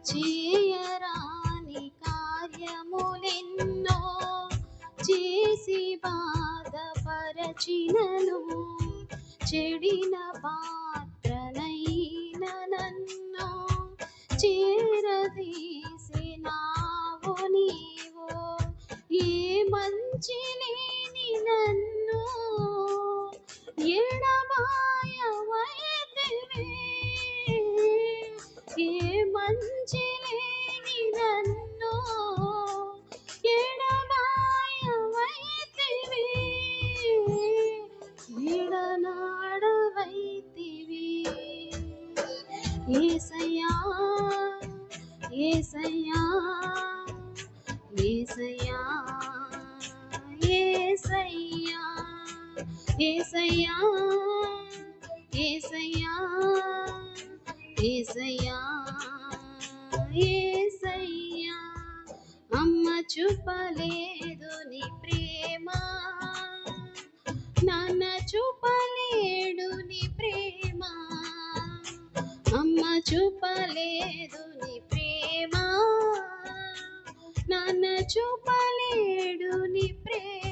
చేయరాని కార్యములెన్నో చేసి బాధపరచినను, చెడిన పాత్రనైన నన్ను చేరదీసినావు నీవు. ఏ మంచి లేని నన్ను ఎడబాయవైతివి, ఏ మంచి లేని నన్ను ఎడబాయవైతివి, విడనాడవైతివి. యేసయ్యా యేసయ్యా యేసయ్యా యేసయ్యా యేసయ్యా యేసయ్యా యేసయ్యా యేసయ్యా. అమ్మ చూపలేదు నీ ప్రేమ, నాన్న చూపలేడు నీ ప్రేమ. అమ్మ చూపలేదు నీ ప్రేమ, నాన్న చూపలేడు నీ ప్రేమ.